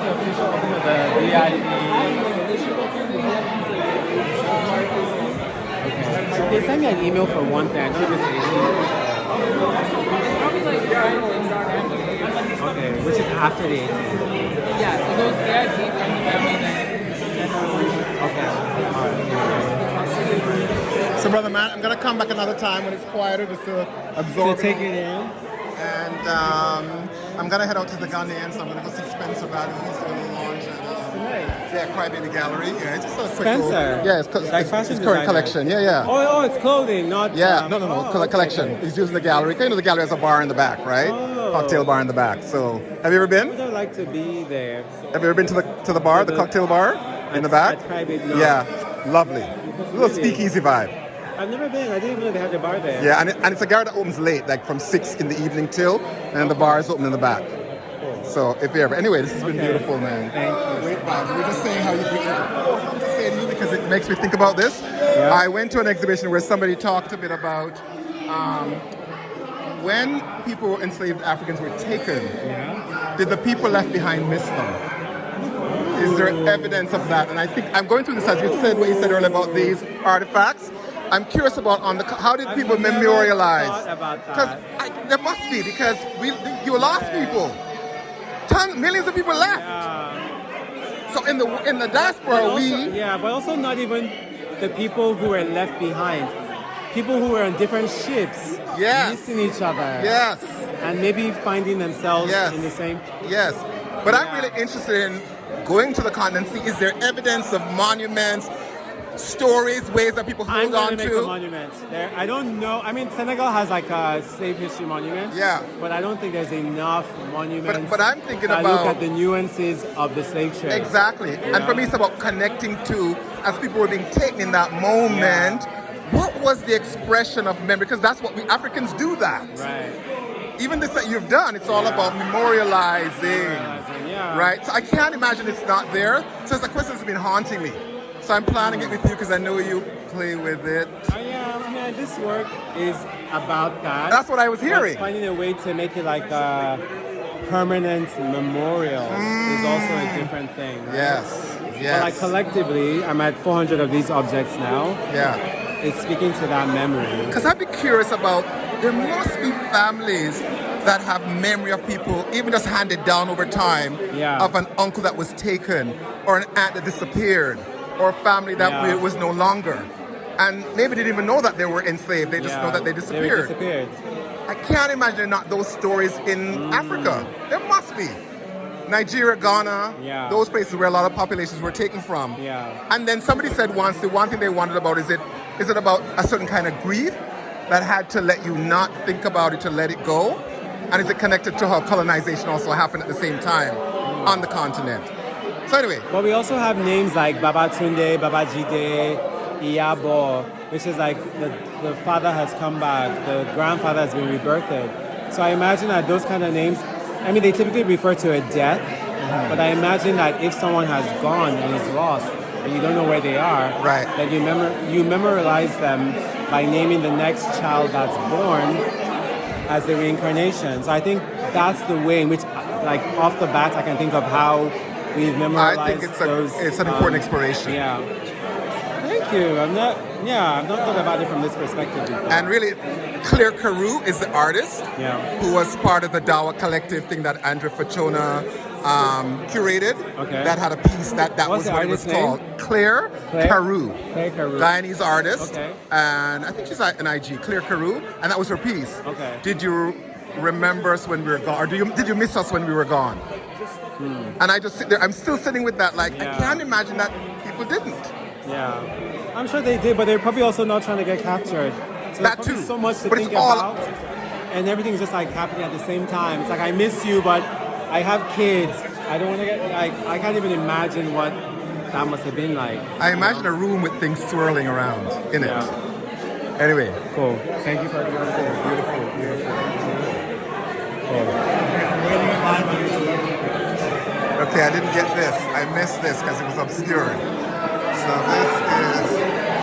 the official opening of the VIP? Okay. They sent me an email for one thing. I don't know if it's 18th. Okay, which is after the 18th. Yeah, it goes VIP from the family then. Okay. Alright. So, brother Matt, I'm gonna come back another time when it's quieter just to absorb. So take it in. And I'm gonna head out to the Ghanaian, so I'm gonna go see Spencer Valley. He's gonna launch at yeah, Crybaby Gallery. Yeah, it's just a quick Spencer? Yeah, it's Like fashion his current designer. collection. Yeah. Oh, it's clothing, not... Yeah, no, okay, collection. okay. He's using the gallery. You know, the gallery has a bar in the back, right? Oh. Cocktail bar in the back. So, have you ever I been? would like to be there. Have you ever been to the bar, the cocktail bar in the back? At Crybaby, no. Yeah, lovely. Little speakeasy vibe. I've never been. I didn't even know they had a bar there. Yeah, and it's a gallery that opens late, like from 6 in the evening till, and the bar is open in the back. So if you ever, anyway, this has been beautiful, man. Thank you. Wait, man, we're just saying how you think. I'm just saying to you because it makes me think about this. Yeah. I went to an exhibition where somebody talked a bit about when people enslaved Africans were taken. Yeah. Did the people left behind miss them? Is there evidence of that? And I think I'm going through this as you said what you said earlier about these artifacts. I'm curious about how did people memorialize? Thought about Because that. there must be because you lost people. Millions of people left. Yeah. So in the diaspora, But also not even the people who were left behind. People who were on different ships, Yes. missing each other, yes, and maybe finding themselves Yes. in the same. yes. But I'm Yeah. really interested in going to the continent. See, is there evidence of monuments, stories, ways that people I'm hold going on to make a to? monument there. I don't know. I mean, Senegal has like a slave history monument. Yeah. But I don't think there's enough monuments. But I'm thinking that about- look at the nuances of the slave trade. Exactly. And for me, it's about connecting to, as people were being taken in that moment, what was the expression of memory? Because that's what we Africans do that. Right. Even this that you've done, it's all about memorializing. Yeah. Right? So I can't imagine it's not there. So it's a question that's been haunting me. So I'm planning it with you because I know you play with it. Yeah, I mean, this work is about that. That's what I was hearing. But finding a way to make it like a permanent memorial is also a different thing. Right? Yes. Yes. But like collectively, I'm at 400 of these objects now. Yeah. It's speaking to that memory. Because I'd be curious about, there must be families that have memory of people, even just handed down over time, Yeah. of an uncle that was taken, or an aunt that disappeared, or a family that Yeah. was no longer. And maybe they didn't even know that they were enslaved, they just know that they disappeared. I can't imagine not those stories in Africa. There must be. Nigeria, Ghana, Yeah. those places where a lot of populations were taken from. Yeah. And then somebody said once, the one thing they wondered about is it about a certain kind of grief that had to let you not think about it, to let it go? And is it connected to how colonization also happened at the same time on the continent? So anyway, But we also have names like Babatunde, Babajide, Iyabo, which is like the father has come back, the grandfather has been rebirthed. So I imagine that those kind of names, I mean, they typically refer to a death, but I imagine that if someone has gone and is lost, and you don't know where they are, Right. then you memorialize them by naming the next child that's born as the reincarnation. So I think that's the way in which, like off the bat, I can think of how we've memorialized I think those. it's an important exploration. Yeah. Thank you. I've not thought about it from this perspective before. And really, Claire Carew is the artist Yeah. who was part of the Dawa collective thing that Andrea Fachona curated. Okay. That had a piece that What's was the what it was artist's name? called. Claire Carew. Claire Carew. Guyanese artist. Okay. And I think she's an IG, Claire Carew, and that was her piece. Okay. Did you remember us when we were gone? Or did you miss us when we were gone? And I just sit there, I'm still sitting with that, like, Yeah. I can't imagine that people didn't. Yeah. I'm sure they did, but they're probably also not trying to get captured. So That there's probably too. so much to But it's think all- about. And everything's just like happening at the same time. It's like, I miss you, but I have kids. I don't want to get, like, I can't even imagine what that must have been like. I imagine a room with things swirling around in it. Yeah. Anyway. Cool. Thank you for doing it. Beautiful, beautiful. Okay, I didn't get this. I missed this because it was obscured. So this is